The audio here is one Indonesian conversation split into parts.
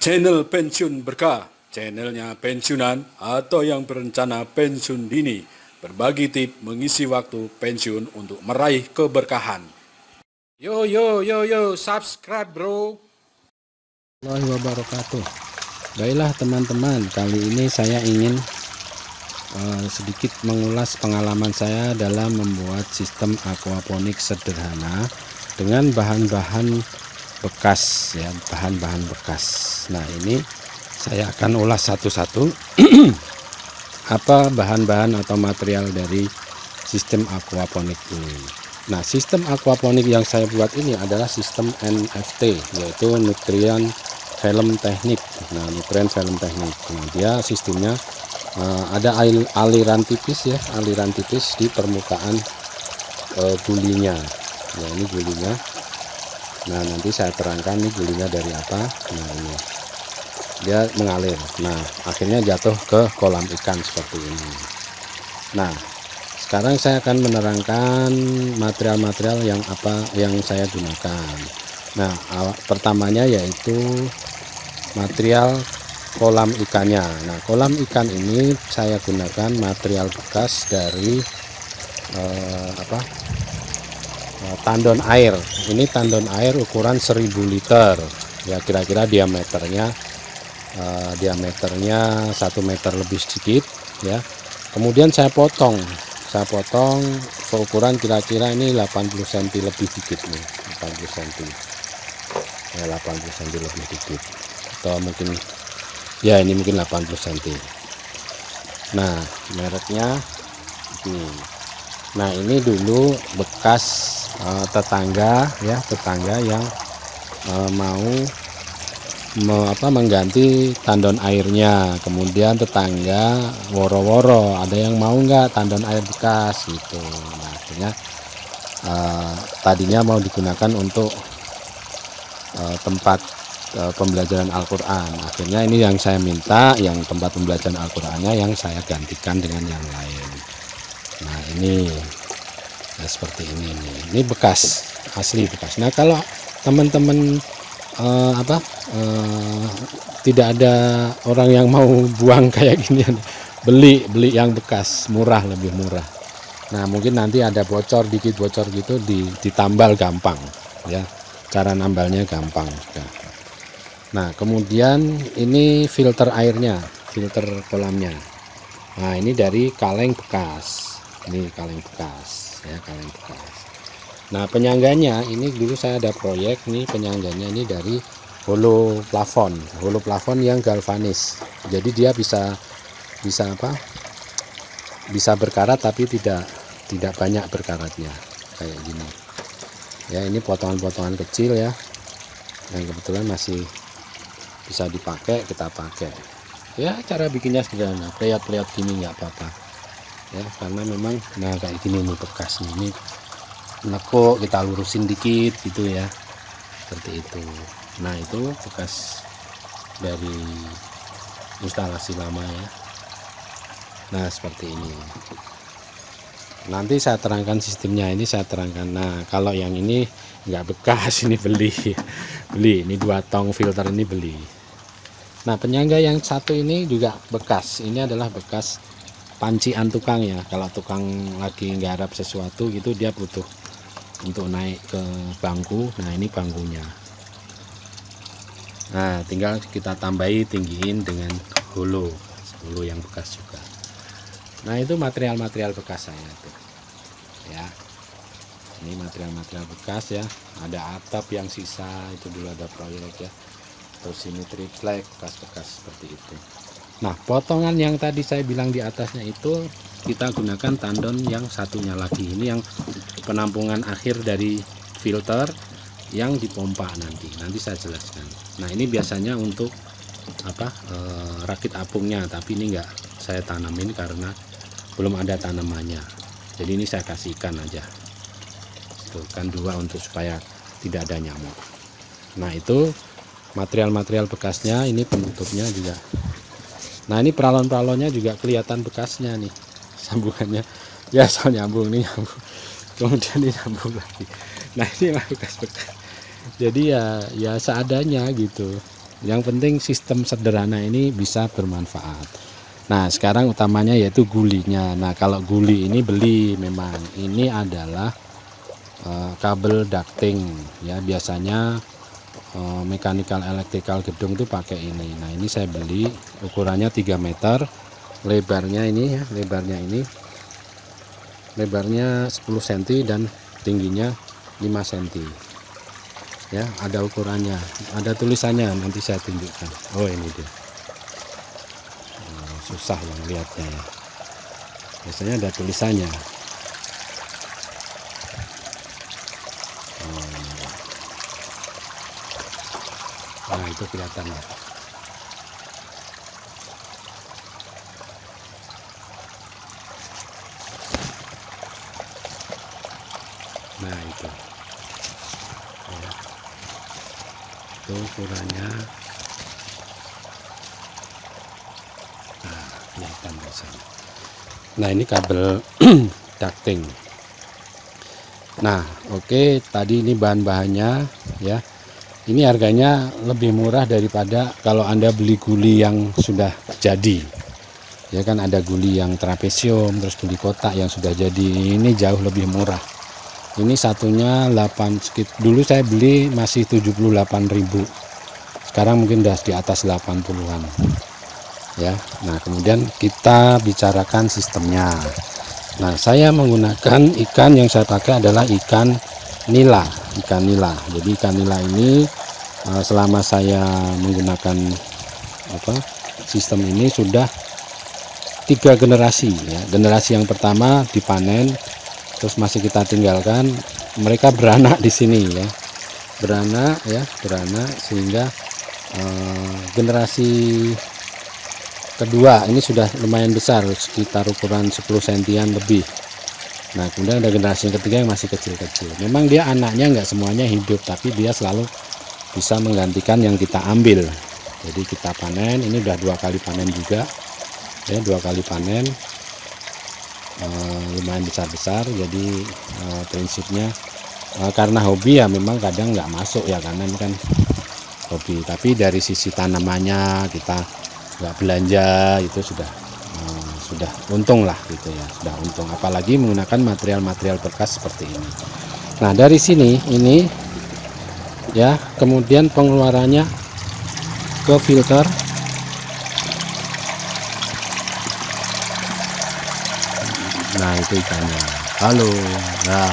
Channel Pensiun Berkah, channelnya pensiunan atau yang berencana pensiun dini, berbagi tip mengisi waktu pensiun untuk meraih keberkahan. Yo yo yo yo, subscribe bro. Warahmatullahi wabarakatuh. Baiklah teman-teman, kali ini saya ingin sedikit mengulas pengalaman saya dalam membuat sistem aquaponik sederhana dengan bahan-bahan bekas ya, bahan-bahan bekas. Nah, ini saya akan ulas satu-satu apa bahan-bahan atau material dari sistem aquaponik ini. Nah, sistem aquaponik yang saya buat ini adalah sistem NFT, yaitu nutrien film teknik. Nah, nutrien film teknik. Nah, dia sistemnya ada aliran tipis ya, aliran tipis di permukaan gulinya. Nah, ini gulinya. Nah, nanti saya terangkan nih gulinya dari apa. Nah, ini dia mengalir. Nah, akhirnya jatuh ke kolam ikan seperti ini. Nah, sekarang saya akan menerangkan material-material yang saya gunakan. Nah, pertamanya yaitu material kolam ikannya. Nah, kolam ikan ini saya gunakan material bekas dari tandon air. Ini tandon air ukuran 1000 liter. Ya, kira-kira diameternya 1 meter lebih sedikit ya. Kemudian saya potong seukuran kira-kira ini 80 cm lebih dikit nih, 80 cm ya, 80 cm lebih dikit, atau mungkin ya ini mungkin 80 cm. Nah, mereknya ini. Nah, ini dulu bekas tetangga ya, tetangga yang mau mengganti tandon airnya. Kemudian tetangga woro-woro, ada yang mau nggak tandon air bekas gitu. Nah, akhirnya tadinya mau digunakan untuk tempat pembelajaran Al-Quran. Akhirnya ini yang saya minta, yang tempat pembelajaran Al-Qurannya yang saya gantikan dengan yang lain. Nah, ini ya, seperti ini nih. Ini bekas, asli bekas. Nah, kalau teman-teman tidak ada orang yang mau buang kayak gini, beli yang bekas, murah, lebih murah. Nah, mungkin nanti ada bocor dikit, bocor gitu ditambal gampang ya, cara nambalnya gampang ya. Nah, kemudian ini filter airnya, filter kolamnya. Nah, ini dari kaleng bekas, ini kaleng bekas ya, kaleng bekas. Nah, penyangganya ini dulu saya ada proyek nih, penyangganya ini dari holo plafon yang galvanis. Jadi dia bisa berkarat tapi tidak banyak berkaratnya kayak gini. Ya, ini potongan-potongan kecil ya, yang kebetulan masih bisa dipakai, kita pakai. Ya, cara bikinnya sederhana, pleyat-pleyat gini nggak apa-apa. Ya, karena memang nah kayak gini nih bekas ini. Nekuk kita lurusin dikit gitu ya, seperti itu. Nah, itu bekas dari instalasi lama ya. Nah, seperti ini. Nanti saya terangkan sistemnya, ini saya terangkan. Nah, kalau yang ini nggak bekas, ini beli ini 2 tong filter ini beli. Nah, penyangga yang satu ini juga bekas. Ini adalah bekas pancian tukang ya. Kalau tukang lagi nggarap sesuatu gitu, dia butuh untuk naik ke bangku. Nah, ini bangkunya. Nah, tinggal kita tambahi, tinggiin dengan holo yang bekas juga. Nah, itu material-material bekas saya tuh ya. Ini material-material bekas ya. Ada atap yang sisa, itu dulu ada proyek ya. Terus ini triplek bekas-bekas seperti itu. Nah, potongan yang tadi saya bilang di atasnya itu kita gunakan tandon yang satunya lagi. Ini yang penampungan akhir dari filter yang dipompa nanti saya jelaskan. Nah, ini biasanya untuk rakit apungnya, tapi ini enggak saya tanamin karena belum ada tanamannya. Jadi ini saya kasihkan aja. Tuh kan 2 untuk supaya tidak ada nyamuk. Nah, itu material-material bekasnya, ini penutupnya juga. Nah, ini peralon-peralonnya juga kelihatan bekasnya nih, sambungannya ya, soal nyambung nih, nyambung, kemudian ini nyambung lagi. Nah, ini bekas-bekas. Jadi ya seadanya gitu. Yang penting sistem sederhana ini bisa bermanfaat. Nah, sekarang utamanya yaitu gulinya. Nah, kalau guli ini beli, memang ini adalah kabel ducting ya, biasanya mechanical electrical gedung itu pakai ini. Nah, ini saya beli, ukurannya 3 meter, lebarnya ini ya, lebarnya 10 cm dan tingginya 5 cm ya, ada ukurannya, ada tulisannya, nanti saya tunjukkan. Oh, ini dia. Susah yang lihatnya ya, biasanya ada tulisannya. Nah, itu kelihatan ya. Nah, itu ya, itu ukurannya. Nah, kelihatan biasanya. Nah, ini kabel ducting. Nah, oke, tadi ini bahan-bahannya ya. Ini harganya lebih murah daripada kalau Anda beli guli yang sudah jadi. Ya kan, ada guli yang trapesium, terus guli kotak yang sudah jadi. Ini jauh lebih murah. Ini satunya 8, dulu saya beli masih 78.000. Sekarang mungkin udah di atas 80-an. Ya. Nah, kemudian kita bicarakan sistemnya. Nah, saya menggunakan ikan yang saya pakai adalah ikan nila. Jadi ikan nila ini selama saya menggunakan sistem ini sudah 3 generasi ya. Generasi yang pertama dipanen, terus masih kita tinggalkan, mereka beranak di sini ya. Beranak sehingga generasi kedua ini sudah lumayan besar, sekitar ukuran 10 cm lebih. Nah, kemudian ada generasi yang ketiga yang masih kecil-kecil. Memang dia anaknya nggak semuanya hidup, tapi dia selalu bisa menggantikan yang kita ambil. Jadi kita panen, ini udah 2 kali panen juga ya, 2 kali panen, lumayan besar-besar. Jadi prinsipnya karena hobi ya, memang kadang nggak masuk ya, karena ini kan hobi. Tapi dari sisi tanamannya kita nggak belanja, itu sudah untung lah gitu ya, sudah untung, apalagi menggunakan material-material bekas seperti ini. Nah, dari sini ini ya, kemudian pengeluarannya ke filter. Nah, itu ikannya. Halo. Nah,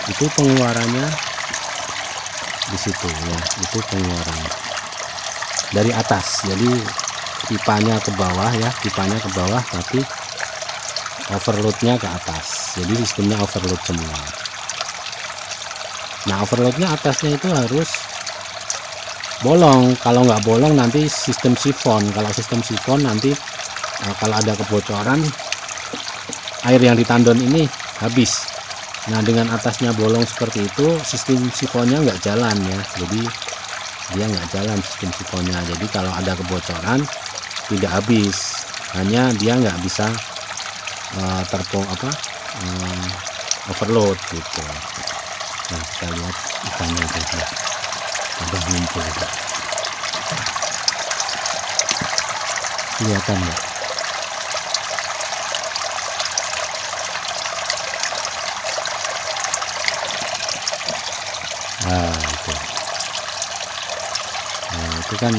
itu pengeluarannya di situ ya, itu pengeluarannya dari atas. Jadi pipanya ke bawah ya, tapi overloadnya ke atas. Jadi sistemnya overload semua. Nah, overloadnya atasnya itu harus bolong. Kalau nggak bolong nanti sistem sifon. Kalau sistem sifon nanti kalau ada kebocoran, air yang di tandon ini habis. Nah, dengan atasnya bolong seperti itu, sistem sifonnya nggak jalan ya. Jadi dia nggak jalan sistem sifonnya. Jadi kalau ada kebocoran tidak habis, hanya dia nggak bisa overload gitu. Nah, kita lihat ikannya tadi ada muncul, kelihatan nggak? Nah, itu kan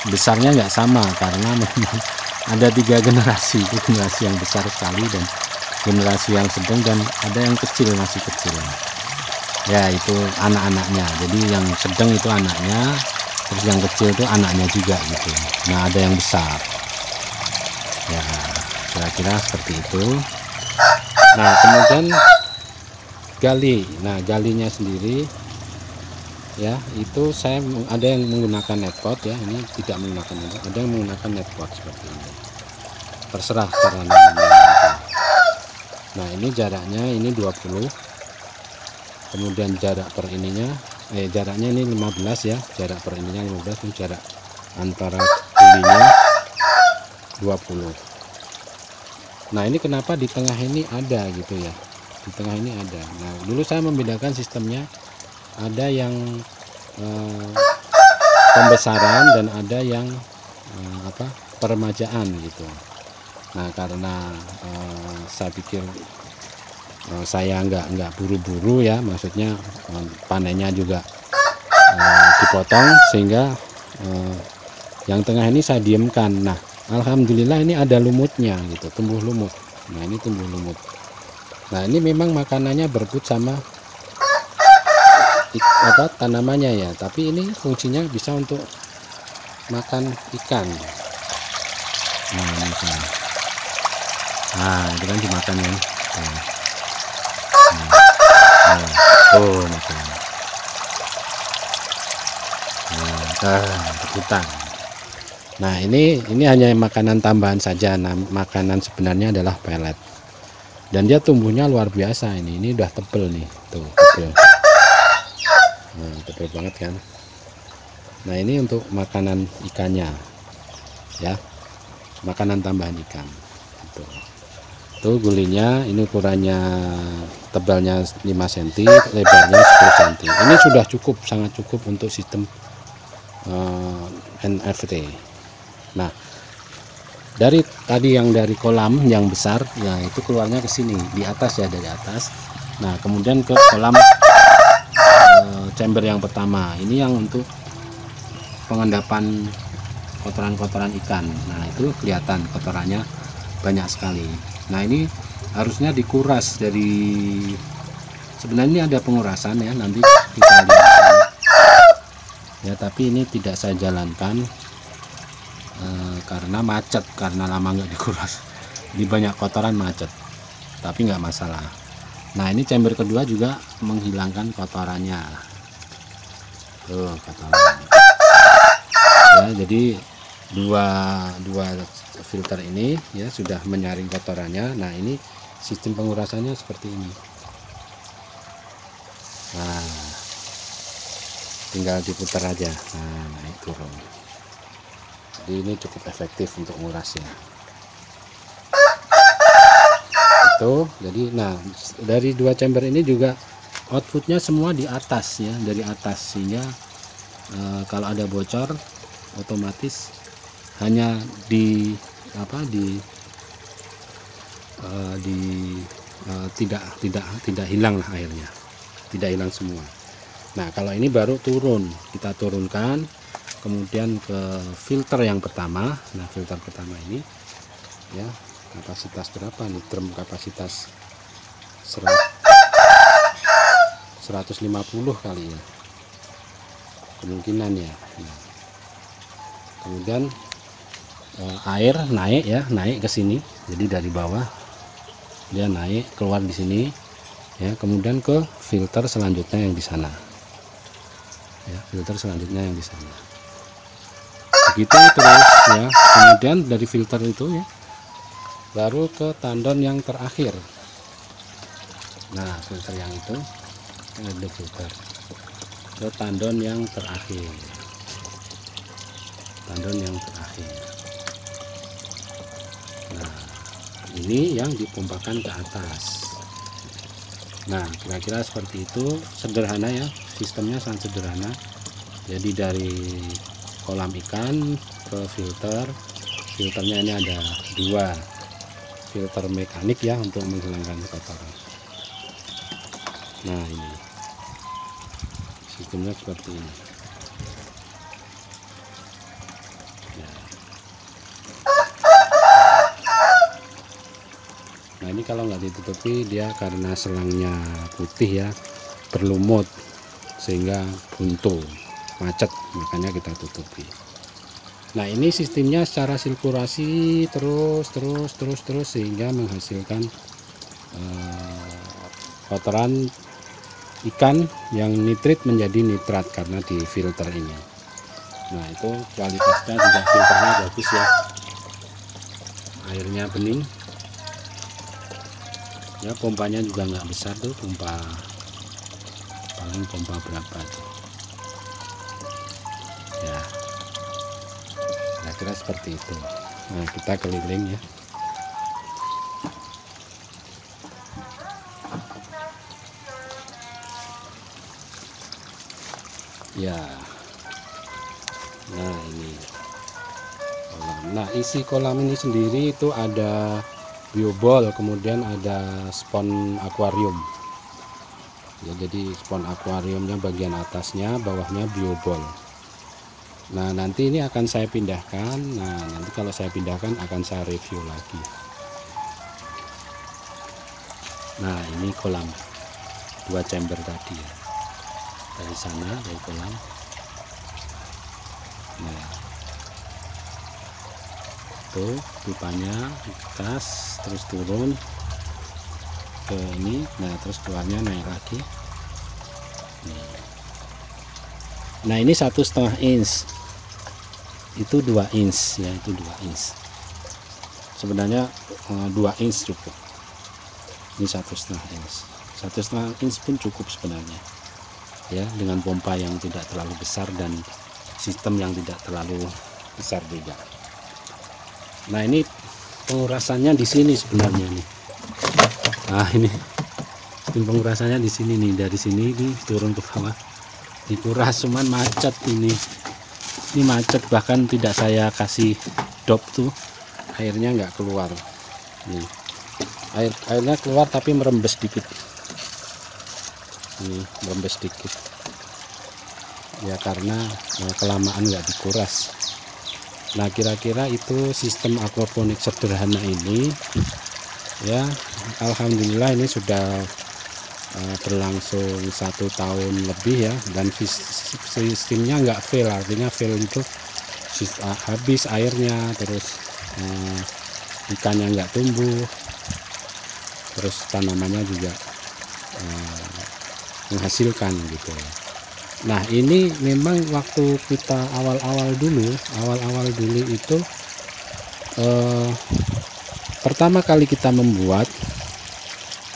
besarnya nggak sama, karena memang ada 3 generasi. Itu generasi yang besar sekali dan generasi yang sedang, dan ada yang kecil, masih kecil ya, itu anak-anaknya. Jadi yang sedang itu anaknya, terus yang kecil itu anaknya juga gitu. Nah, ada yang besar ya, kira-kira seperti itu. Nah, kemudian gali. Nah, galinya sendiri ya, itu saya ada yang menggunakan netpot ya, ini tidak menggunakan netpot, ada yang menggunakan netpot seperti ini, terserah cara nanamnya. Nah, ini jaraknya ini 20, kemudian jarak per ininya jaraknya ini 15 ya, jarak per ininya 15, dan jarak antara kulinya 20. Nah, ini kenapa di tengah ini ada gitu ya, di tengah ini ada. Nah, dulu saya membedakan sistemnya, ada yang pembesaran dan ada yang peremajaan gitu. Nah, karena saya pikir saya nggak buru-buru ya, maksudnya panennya juga dipotong, sehingga yang tengah ini saya diamkan. Nah, alhamdulillah ini ada lumutnya gitu, tumbuh lumut. Nah, ini tumbuh lumut. Nah, ini memang makanannya berebut sama tanamannya ya, tapi ini fungsinya bisa untuk makan ikan. Nah, ini kan. Nah, itu kan dimakan ya. Tuh makan. Rebutan. Nah, ini hanya makanan tambahan saja. Nah, makanan sebenarnya adalah pelet. Dan dia tumbuhnya luar biasa ini. Ini udah tebel nih, tuh tebel. Nah, tebel banget kan. Nah, ini untuk makanan ikannya, ya, makanan tambahan ikan. Tuh gulingnya, ini ukurannya, tebalnya 5 cm, lebarnya 10 cm. Ini sudah cukup, sangat cukup untuk sistem NFT. Nah, dari tadi yang dari kolam yang besar, ya itu keluarnya ke sini, di atas ya, dari atas. Nah, kemudian ke kolam chamber yang pertama. Ini yang untuk pengendapan kotoran-kotoran ikan. Nah, itu kelihatan kotorannya banyak sekali. Nah, ini harusnya dikuras dari, sebenarnya ini ada pengurasan ya, nanti kita lihat ya, tapi ini tidak saya jalankan karena macet, karena lama nggak dikuras. Ini banyak kotoran, macet, tapi nggak masalah. Nah, ini chamber kedua juga menghilangkan kotorannya. Tuh kotoran ya, jadi dua filter ini ya sudah menyaring kotorannya. Nah, ini sistem pengurasannya seperti ini. Nah, tinggal diputar aja. Nah, naik turun. Jadi ini cukup efektif untuk ngurasnya. Itu jadi, nah, dari dua chamber ini juga outputnya semua di atas ya, dari atas, sehingga kalau ada bocor otomatis hanya tidak hilang lah airnya, tidak hilang semua. Nah, kalau ini baru turun, kita turunkan kemudian ke filter yang pertama. Nah, filter pertama ini ya, kapasitas berapa nih, drum kapasitas 150 kali ya kemungkinan ya. Nah, kemudian air naik ya, naik ke sini, jadi dari bawah dia naik keluar di sini ya, kemudian ke filter selanjutnya yang di sana ya, filter selanjutnya yang di sana, begitu terus ya. Kemudian dari filter itu ya baru ke tandon yang terakhir. Nah, filter yang itu ada filter ke tandon yang terakhir, tandon yang terakhir. Nah, ini yang dipompakan ke atas. Nah, kira-kira seperti itu, sederhana ya, sistemnya sangat sederhana. Jadi dari kolam ikan ke filter, filternya ini ada 2 filter mekanik ya untuk menghilangkan kotoran. Nah, ini sistemnya seperti ini ya. Nah, ini kalau nggak ditutupi, dia karena selangnya putih ya, berlumut sehingga buntu, macet, makanya kita tutupi. Nah, ini sistemnya secara sirkulasi terus sehingga menghasilkan kotoran ikan yang nitrit menjadi nitrat karena di filter ini. Nah, itu kualitasnya juga, filternya bagus ya, airnya bening ya, pompanya juga nggak besar tuh, pompa paling pompa berapa tuh ya, kira-kira seperti itu. Nah, kita keliling ya. Ya, Nah, isi kolam ini sendiri itu ada biobol, kemudian ada spon akuarium ya. Jadi spon akuariumnya bagian atasnya, bawahnya biobol. Nah, nanti ini akan saya pindahkan. Nah, nanti kalau saya pindahkan akan saya review lagi. Nah, ini kolam 2 chamber tadi ya, dari sana, dari kolam. Nah, tuh pipanya gas terus turun ke ini. Nah, terus keluarnya naik lagi. Nah, ini 1,5 inch, itu 2 inch ya, itu 2 inch. Sebenarnya 2 inch cukup. Ini 1,5 inch, 1,5 inch pun cukup sebenarnya ya, dengan pompa yang tidak terlalu besar dan sistem yang tidak terlalu besar juga. Nah, ini pengurasannya di sini sebenarnya nih. Nah, ini pengurasannya di sini nih, dari sini nih turun ke bawah dikuras, cuman macet ini macet, bahkan tidak saya kasih dop tuh airnya nggak keluar nih. Airnya keluar tapi merembes dikit, ini merembes dikit ya, karena kelamaan nggak dikuras. Nah, kira-kira itu sistem aquaponik sederhana ini ya. Alhamdulillah ini sudah berlangsung 1 tahun lebih ya, dan sistemnya nggak fail. Artinya fail itu habis airnya, terus ikannya nggak tumbuh, terus tanamannya juga menghasilkan gitu ya. Nah, ini memang waktu kita awal-awal dulu itu pertama kali kita membuat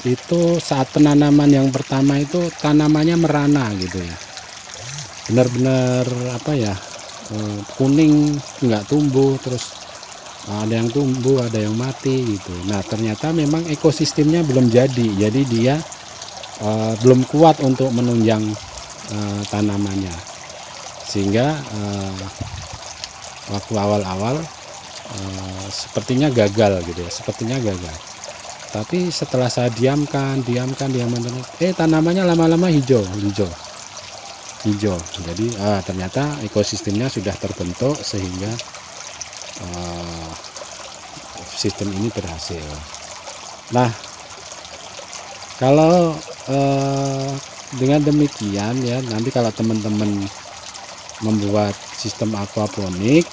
itu saat penanaman yang pertama itu tanamannya merana gitu ya, benar-benar apa ya, kuning, nggak tumbuh, terus ada yang tumbuh ada yang mati gitu. Nah, ternyata memang ekosistemnya belum jadi dia belum kuat untuk menunjang tanamannya, sehingga waktu awal-awal sepertinya gagal gitu ya, sepertinya gagal. Tapi setelah saya diamkan tanamannya lama-lama hijau. Jadi ternyata ekosistemnya sudah terbentuk sehingga sistem ini berhasil. Nah, kalau dengan demikian ya, nanti kalau teman-teman membuat sistem aquaponik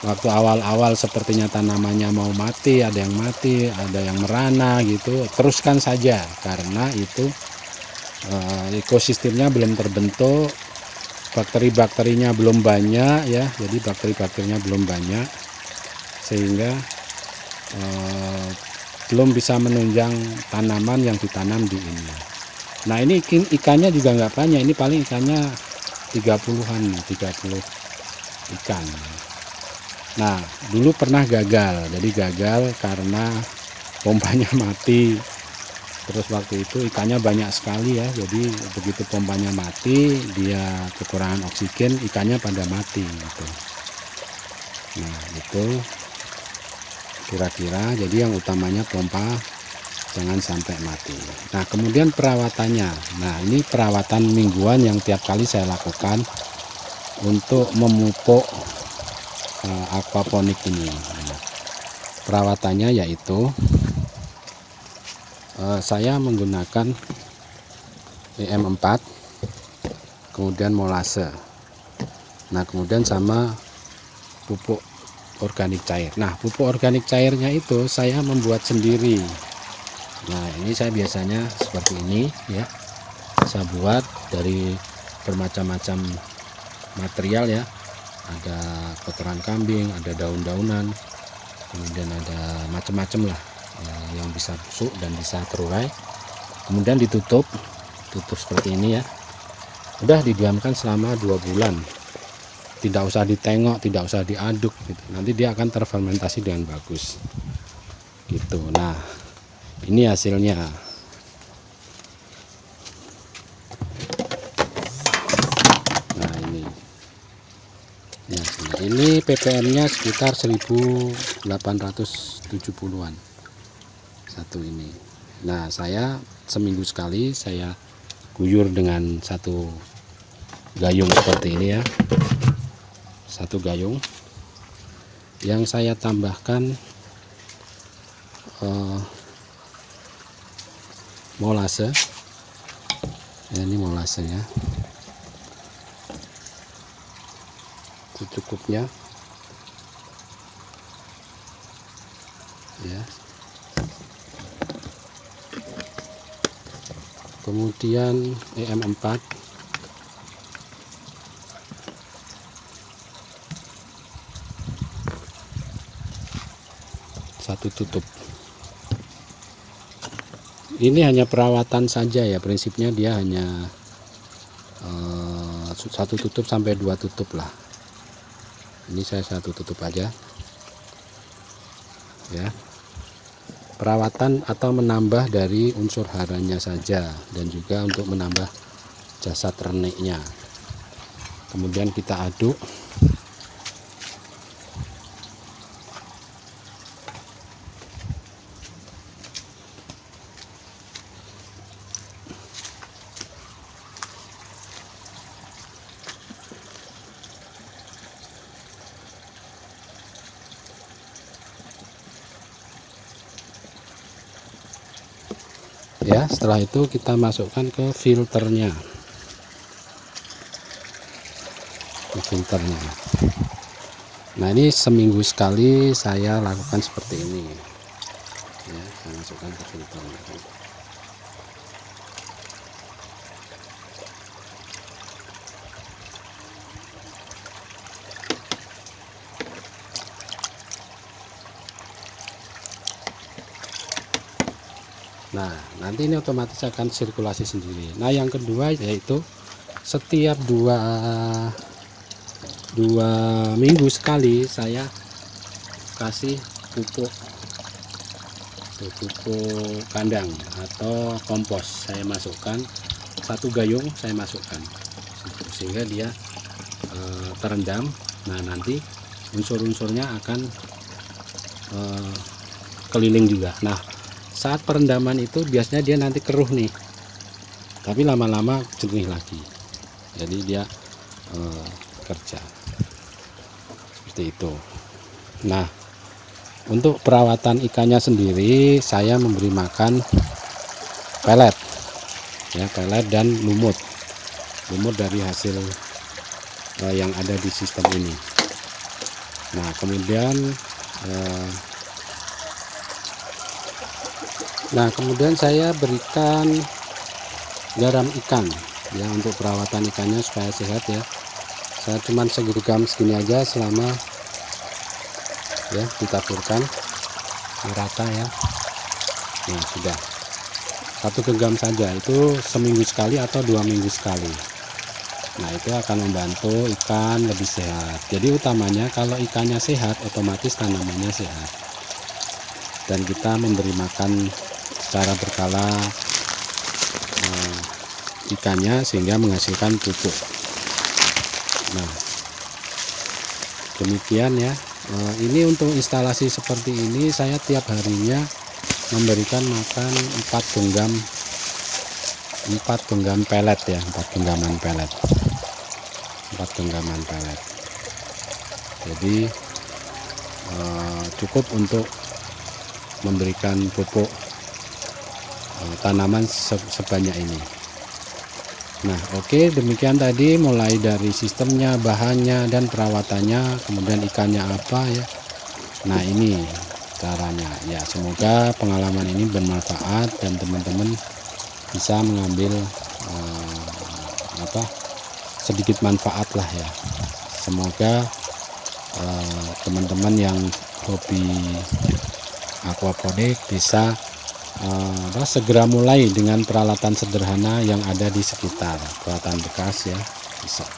waktu awal-awal sepertinya tanamannya mau mati, ada yang mati, ada yang merana gitu, teruskan saja, karena itu ekosistemnya belum terbentuk, bakteri-bakterinya belum banyak ya. Jadi bakteri-bakterinya belum banyak sehingga belum bisa menunjang tanaman yang ditanam di ini. Nah, ini ikannya juga nggak banyak, ini paling ikannya 30 ikan. Nah, dulu pernah gagal, jadi gagal karena pompanya mati. Terus waktu itu ikannya banyak sekali ya, jadi begitu pompanya mati, dia kekurangan oksigen, ikannya pada mati gitu. Nah, itu kira-kira, jadi yang utamanya pompa jangan sampai mati. Nah, kemudian perawatannya. Nah, ini perawatan mingguan yang tiap kali saya lakukan untuk memupuk aquaponik ini. Nah, perawatannya yaitu saya menggunakan EM4, kemudian molase, nah kemudian sama pupuk organik cair. Nah, pupuk organik cairnya itu saya membuat sendiri. Nah, ini saya biasanya seperti ini ya, saya buat dari bermacam-macam material ya, ada kotoran kambing, ada daun-daunan, kemudian ada macam-macam lah yang bisa busuk dan bisa terurai. Kemudian ditutup seperti ini ya, udah didiamkan selama 2 bulan, tidak usah ditengok, tidak usah diaduk gitu. Nanti dia akan terfermentasi dengan bagus gitu. Nah, ini hasilnya. Ya, ini ppm-nya sekitar 1870-an satu ini. Nah, saya seminggu sekali saya guyur dengan satu gayung seperti ini ya, satu gayung yang saya tambahkan molase. Ya, ini molasenya secukupnya ya. Kemudian EM4 satu tutup. Ini hanya perawatan saja ya, prinsipnya dia hanya satu tutup sampai 2 tutup lah. Ini saya satu tutup aja ya. Perawatan atau menambah dari unsur haranya saja, dan juga untuk menambah jasad reniknya. Kemudian kita aduk. Ya, setelah itu kita masukkan ke filternya. Nah, ini seminggu sekali saya lakukan seperti ini ya, saya masukkan ke filternya. Nah, nanti ini otomatis akan sirkulasi sendiri. Nah, yang kedua yaitu setiap dua minggu sekali saya kasih pupuk kandang atau kompos. Saya masukkan satu gayung, saya masukkan sehingga dia terendam. Nah, nanti unsur-unsurnya akan keliling juga. Nah, saat perendaman itu biasanya dia nanti keruh nih, tapi lama-lama jernih lagi, jadi dia kerja seperti itu. Nah, untuk perawatan ikannya sendiri saya memberi makan pelet ya, pelet dan lumut dari hasil yang ada di sistem ini. Nah, kemudian saya berikan garam ikan ya, untuk perawatan ikannya supaya sehat ya. Saya cuman segenggam segini aja selama ya, ditaburkan merata ya. Nah, sudah 1 genggam saja, itu seminggu sekali atau 2 minggu sekali. Nah, itu akan membantu ikan lebih sehat. Jadi utamanya kalau ikannya sehat, otomatis tanamannya sehat, dan kita memberi makan secara berkala ikannya sehingga menghasilkan pupuk. Nah, demikian ya. Ini untuk instalasi seperti ini saya tiap harinya memberikan makan 4 genggaman pelet ya, 4 genggaman pelet. Jadi cukup untuk memberikan pupuk tanaman sebanyak ini. Nah, oke, demikian tadi mulai dari sistemnya, bahannya, dan perawatannya, kemudian ikannya apa ya. Nah, ini caranya ya. Semoga pengalaman ini bermanfaat dan teman-teman bisa mengambil sedikit manfaat lah ya. Semoga teman-teman yang hobi aquaponik bisa segera mulai dengan peralatan sederhana yang ada di sekitar, peralatan bekas ya, bisa.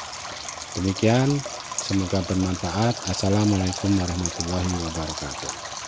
Demikian, semoga bermanfaat. Assalamualaikum warahmatullahi wabarakatuh.